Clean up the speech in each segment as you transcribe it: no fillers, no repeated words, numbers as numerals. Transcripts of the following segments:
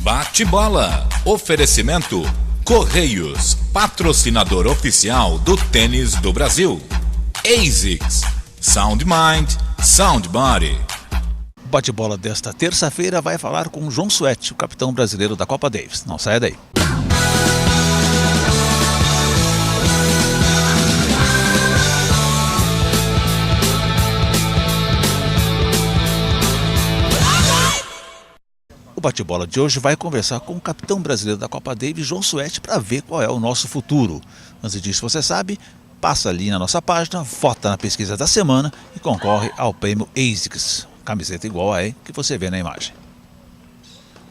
Bate-bola. Oferecimento Correios, patrocinador oficial do tênis do Brasil. ASICS, Sound Mind, Sound Body. O bate-bola desta terça-feira vai falar com João Suete, o capitão brasileiro da Copa Davis. Não saia daí. O bate-bola de hoje vai conversar com o capitão brasileiro da Copa Davis, João Suete, para ver qual é o nosso futuro. Antes disso, você sabe, passa ali na nossa página, vota na pesquisa da semana e concorre ao prêmio ASICS, camiseta igual a que você vê na imagem.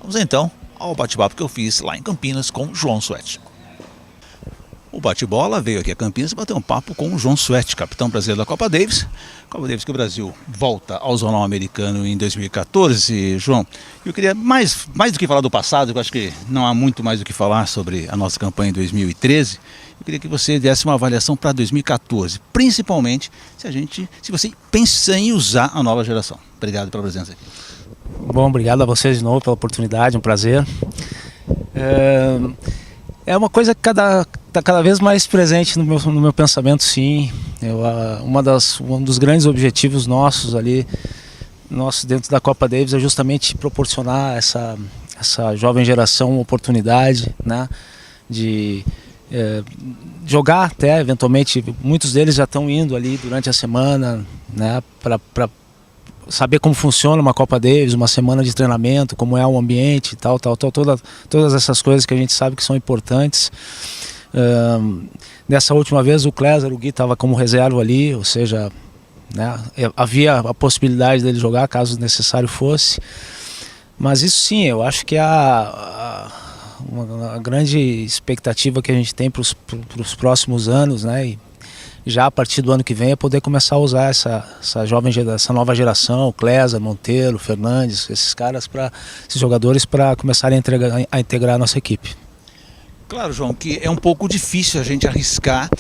Vamos então ao bate-papo que eu fiz lá em Campinas com João Suete. O bate-bola veio aqui a Campinas e bateu um papo com o João Suete, capitão brasileiro da Copa Davis. Copa Davis que o Brasil volta ao Zonal Americano em 2014. João, eu queria mais do que falar do passado, eu acho que não há muito mais do que falar sobre a nossa campanha em 2013. Eu queria que você desse uma avaliação para 2014, principalmente se você pensa em usar a nova geração. Obrigado pela presença aqui. Bom, obrigado a vocês de novo pela oportunidade, um prazer. É uma coisa que está cada vez mais presente no meu pensamento, sim. Um dos grandes objetivos nossos dentro da Copa Davis é justamente proporcionar essa jovem geração uma oportunidade, né, de jogar até, eventualmente, muitos deles já estão indo ali durante a semana, né, para saber como funciona uma Copa Davis, uma semana de treinamento, como é o ambiente e tal, todas essas coisas que a gente sabe que são importantes. Dessa última vez o Gui estava como reserva ali, ou seja, né, havia a possibilidade dele jogar caso necessário fosse. Mas isso sim, eu acho que uma grande expectativa que a gente tem para os próximos anos, né, e já a partir do ano que vem é poder começar a usar essa nova geração, Clésa, Monteiro, Fernandes, esses jogadores para começarem a integrar a nossa equipe. Claro, João, que é um pouco difícil a gente arriscar,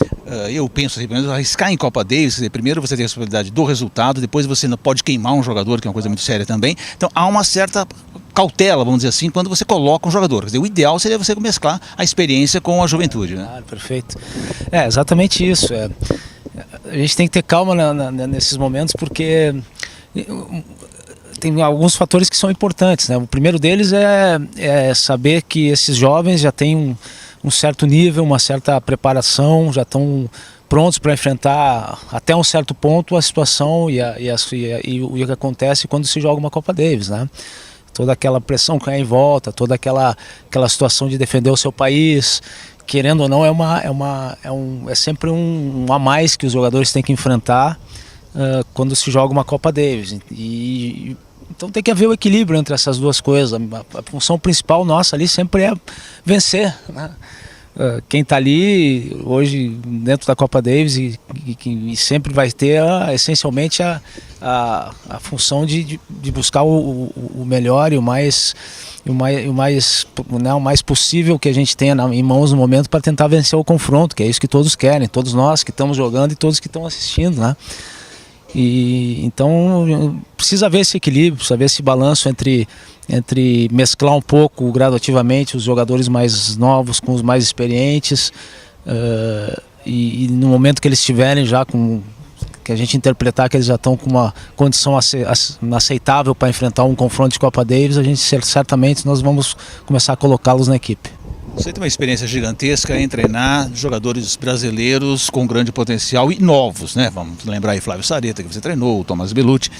eu penso assim, pelo menos arriscar em Copa Davis. Primeiro você tem a possibilidade do resultado, depois você não pode queimar um jogador, que é uma coisa muito séria também. Então há uma certa cautela, vamos dizer assim, quando você coloca um jogador. Quer dizer, o ideal seria você mesclar a experiência com a juventude, né? Claro, perfeito. É exatamente isso. A gente tem que ter calma nesses momentos, porque tem alguns fatores que são importantes, né? O primeiro deles é saber que esses jovens já têm um certo nível, uma certa preparação, já estão prontos para enfrentar até um certo ponto a situação e o que acontece quando se joga uma Copa Davis, né? Toda aquela pressão que é em volta, toda aquela situação de defender o seu país, querendo ou não, é sempre um a mais que os jogadores têm que enfrentar quando se joga uma Copa Davis. Então tem que haver o equilíbrio entre essas duas coisas. A função principal nossa ali sempre é vencer, né? Quem está ali hoje dentro da Copa Davis e sempre vai ter essencialmente a função de buscar o melhor e o mais possível que a gente tenha em mãos no momento para tentar vencer o confronto, que é isso que todos querem, todos nós que estamos jogando e todos que estão assistindo, né? Então precisa haver esse equilíbrio, precisa haver esse balanço entre mesclar um pouco gradativamente os jogadores mais novos com os mais experientes, e no momento que eles estiverem já que a gente interpretar que eles já estão com uma condição aceitável para enfrentar um confronto de Copa Davis, certamente nós vamos começar a colocá-los na equipe. Você tem uma experiência gigantesca em treinar jogadores brasileiros com grande potencial e novos, né? Vamos lembrar aí Flávio Sareta, que você treinou, o Thomas Bellucci.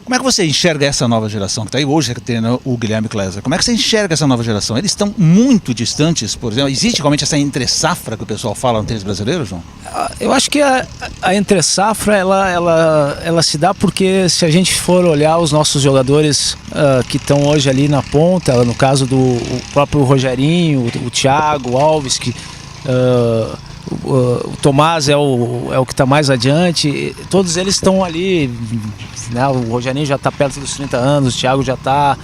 Como é que você enxerga essa nova geração que está aí hoje, que treina o Guilherme Clésa? Como é que você enxerga essa nova geração? Eles estão muito distantes, por exemplo. Existe realmente essa entre-safra que o pessoal fala no tênis brasileiro, João? Eu acho que a entre-safra ela se dá porque, se a gente for olhar os nossos jogadores que estão hoje ali na ponta, no caso do próprio Rogerinho, o Thiago, o Alves, o Tomás é o que está mais adiante, todos eles estão ali, né? O Rogerinho já está perto dos 30 anos, o Thiago já está,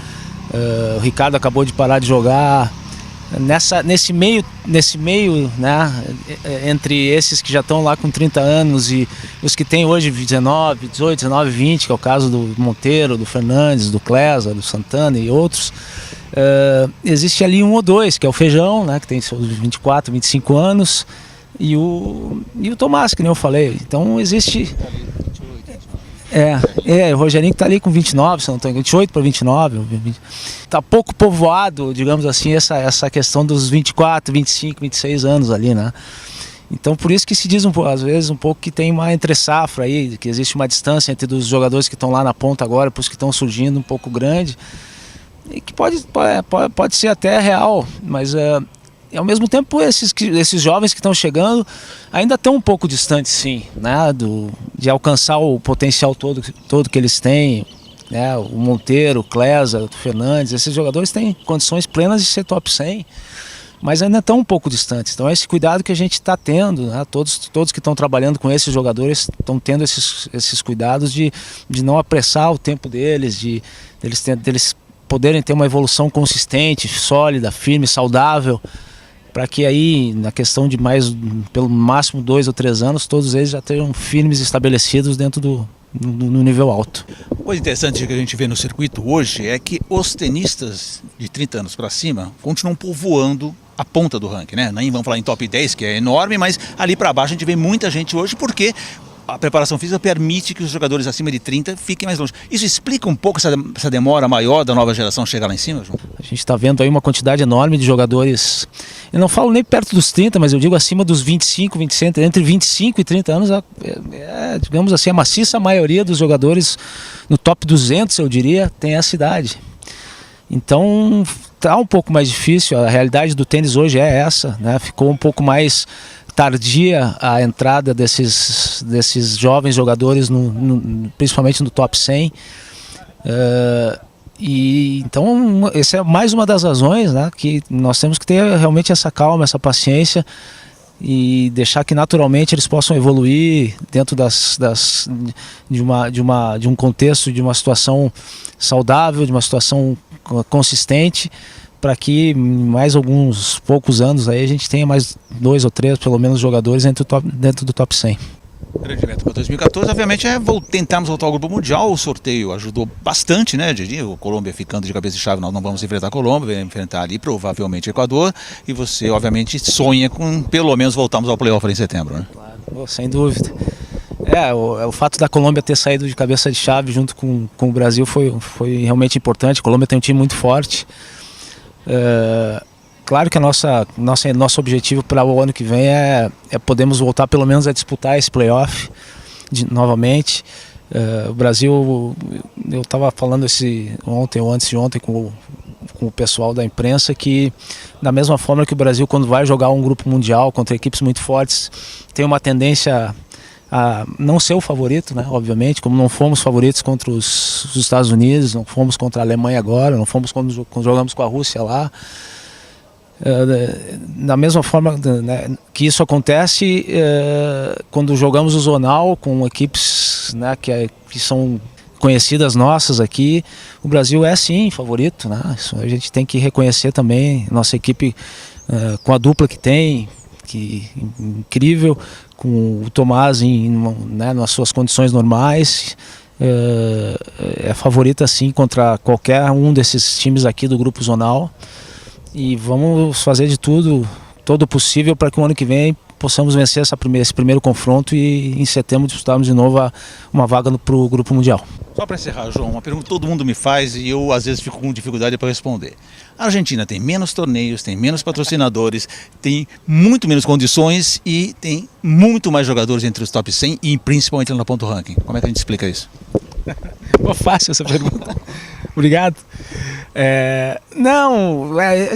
o Ricardo acabou de parar de jogar. Nesse meio, né, entre esses que já estão lá com 30 anos e os que têm hoje 19, 18, 19, 20, que é o caso do Monteiro, do Fernandes, do Clésa, do Santana e outros, existe ali um ou dois, que é o Feijão, né, que tem seus 24, 25 anos, e o Tomás, que nem eu falei. Então existe... o Rogerinho que está ali com 29, se não estou engano, 28 para 29. Está pouco povoado, digamos assim, essa questão dos 24, 25, 26 anos ali, né? Então por isso que se diz às vezes um pouco que tem uma entre-safra aí, que existe uma distância entre os jogadores que estão lá na ponta agora para os que estão surgindo um pouco grande, e que pode ser até real, mas ao mesmo tempo esses jovens que estão chegando ainda estão um pouco distantes, sim, né, de alcançar o potencial todo que eles têm, né? O Monteiro, o Clesa, o Fernandes, esses jogadores têm condições plenas de ser top 100, mas ainda estão um pouco distantes. Então é esse cuidado que a gente está tendo, né? Todos que estão trabalhando com esses jogadores estão tendo esses cuidados de não apressar o tempo deles, deles poderem ter uma evolução consistente, sólida, firme, saudável, para que aí, na questão de pelo máximo 2 ou 3 anos, todos eles já estejam firmes e estabelecidos dentro no nível alto. Uma coisa interessante que a gente vê no circuito hoje é que os tenistas de 30 anos para cima continuam povoando a ponta do ranking, né? Nem vamos falar em top 10, que é enorme, mas ali para baixo a gente vê muita gente hoje porque a preparação física permite que os jogadores acima de 30 fiquem mais longe. Isso explica um pouco essa demora maior da nova geração chegar lá em cima, João? A gente está vendo aí uma quantidade enorme de jogadores, eu não falo nem perto dos 30, mas eu digo acima dos 25, 26, entre 25 e 30 anos, digamos assim, a maciça maioria dos jogadores no top 200, eu diria, tem essa idade. Então está um pouco mais difícil, a realidade do tênis hoje é essa, né? Ficou um pouco mais tardia a entrada desses jovens jogadores, principalmente no top 100. E então essa é mais uma das razões, né, que nós temos que ter realmente essa calma, essa paciência e deixar que naturalmente eles possam evoluir dentro de um contexto, de uma situação saudável, de uma situação consistente, para que em mais alguns poucos anos aí a gente tenha mais 2 ou 3 pelo menos jogadores dentro do top 100. Grande meta para 2014, obviamente, é tentarmos voltar ao Grupo Mundial. O sorteio ajudou bastante, né, Didi? O Colômbia ficando de cabeça de chave, nós não vamos enfrentar a Colômbia, vamos enfrentar ali provavelmente o Equador, e você obviamente sonha com pelo menos voltarmos ao playoff em setembro, né? Claro, sem dúvida. O fato da Colômbia ter saído de cabeça de chave junto com o Brasil foi realmente importante. A Colômbia tem um time muito forte. Claro que nosso objetivo para o ano que vem é podermos voltar pelo menos a disputar esse playoff novamente. O Brasil, eu estava falando ontem ou antes de ontem com o pessoal da imprensa, que da mesma forma que o Brasil, quando vai jogar um grupo mundial contra equipes muito fortes, tem uma tendência a não ser o favorito, né? Obviamente, como não fomos favoritos contra os Estados Unidos, não fomos contra a Alemanha agora, não fomos quando jogamos com a Rússia lá. Da mesma forma, né, que isso acontece quando jogamos o zonal com equipes, né, que são conhecidas nossas aqui, o Brasil é sim favorito, né? Isso a gente tem que reconhecer também. Nossa equipe com a dupla que tem, que incrível, com o Tomás nas suas condições normais, é favorita sim contra qualquer um desses times aqui do grupo zonal. E vamos fazer de todo o possível para que o ano que vem possamos vencer esse primeiro confronto e em setembro disputarmos de novo uma vaga para o Grupo Mundial. Só para encerrar, João, uma pergunta que todo mundo me faz e eu às vezes fico com dificuldade para responder. A Argentina tem menos torneios, tem menos patrocinadores, tem muito menos condições e tem muito mais jogadores entre os top 100 e principalmente na ponto ranking. Como é que a gente explica isso? Fácil essa pergunta. Obrigado.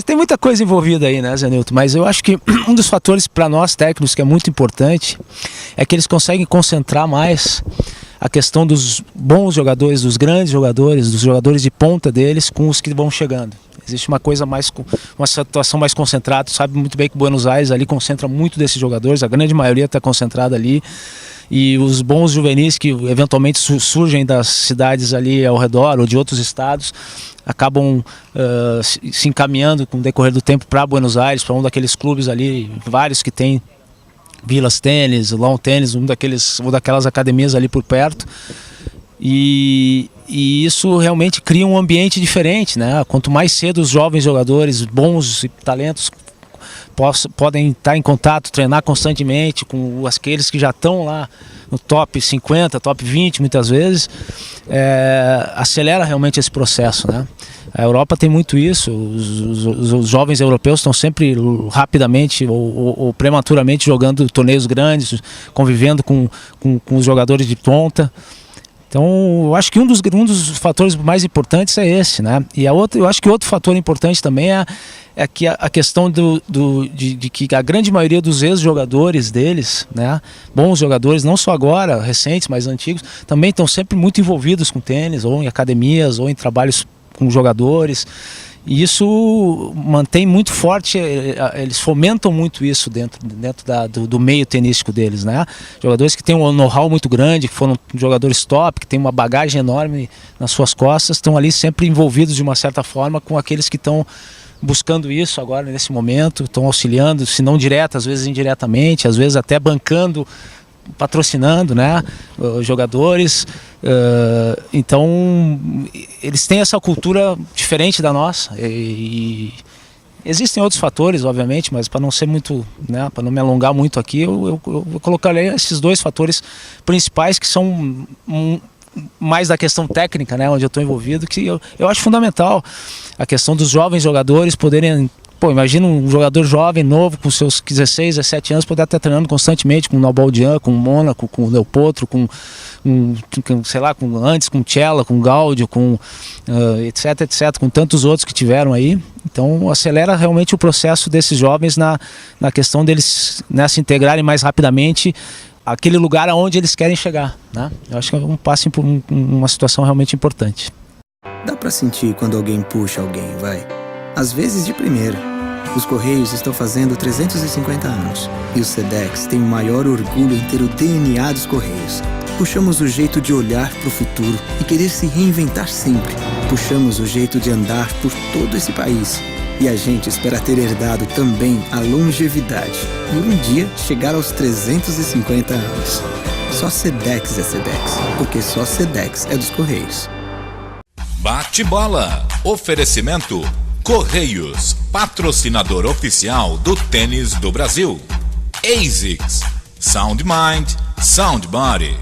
Tem muita coisa envolvida aí, né, Zé Nilton? Mas eu acho que um dos fatores para nós técnicos que é muito importante é que eles conseguem concentrar mais a questão dos bons jogadores, dos grandes jogadores, dos jogadores de ponta deles com os que vão chegando. Existe uma coisa uma situação mais concentrada. Sabe muito bem que Buenos Aires ali concentra muito desses jogadores, a grande maioria está concentrada ali. E os bons juvenis que eventualmente surgem das cidades ali ao redor ou de outros estados acabam se encaminhando com o decorrer do tempo para Buenos Aires, para um daqueles clubes ali, vários que tem Vilas Tênis, Lawn Tênis, uma daquelas academias ali por perto. E isso realmente cria um ambiente diferente, né? Quanto mais cedo os jovens jogadores, bons talentos, podem estar em contato, treinar constantemente com aqueles que já estão lá no top 50, top 20 muitas vezes, acelera realmente esse processo, né? A Europa tem muito isso, os jovens europeus estão sempre rapidamente ou prematuramente jogando torneios grandes, convivendo com os jogadores de ponta. Então, eu acho que um dos fatores mais importantes é esse, né? E eu acho que outro fator importante também é que a questão de que a grande maioria dos ex-jogadores deles, né, bons jogadores, não só agora, recentes, mas antigos, também estão sempre muito envolvidos com tênis, ou em academias, ou em trabalhos com jogadores. E isso mantém muito forte, eles fomentam muito isso dentro do meio tenístico deles, né? Jogadores que têm um know-how muito grande, que foram jogadores top, que têm uma bagagem enorme nas suas costas, estão ali sempre envolvidos de uma certa forma com aqueles que estão buscando isso agora nesse momento, estão auxiliando, se não direto, às vezes indiretamente, às vezes até bancando, patrocinando, né, jogadores. Então eles têm essa cultura diferente da nossa e existem outros fatores, obviamente, mas para não ser muito, né, para não me alongar muito aqui, eu colocaria esses dois fatores principais que são mais da questão técnica, né, onde eu estou envolvido, que eu acho fundamental a questão dos jovens jogadores poderem. Pô, imagina um jogador jovem, novo, com seus 16, 17 anos, poder estar treinando constantemente com o Nalbandian, com o Mônaco, com o Del Potro, sei lá, antes com o Cella, com o Gaudio, com etc, com tantos outros que tiveram aí. Então acelera realmente o processo desses jovens na questão deles, né, se integrarem mais rapidamente àquele lugar aonde eles querem chegar, né? Eu acho que é um passo por uma situação realmente importante. Dá pra sentir quando alguém puxa alguém, vai. Às vezes de primeira. Os Correios estão fazendo 350 anos e o SEDEX tem o maior orgulho em ter o DNA dos Correios. Puxamos o jeito de olhar para o futuro e querer se reinventar sempre. Puxamos o jeito de andar por todo esse país. E a gente espera ter herdado também a longevidade e um dia chegar aos 350 anos. Só SEDEX é SEDEX, porque só SEDEX é dos Correios. Bate-bola. Oferecimento Correios, patrocinador oficial do tênis do Brasil. ASICS, Sound Mind, Sound Body.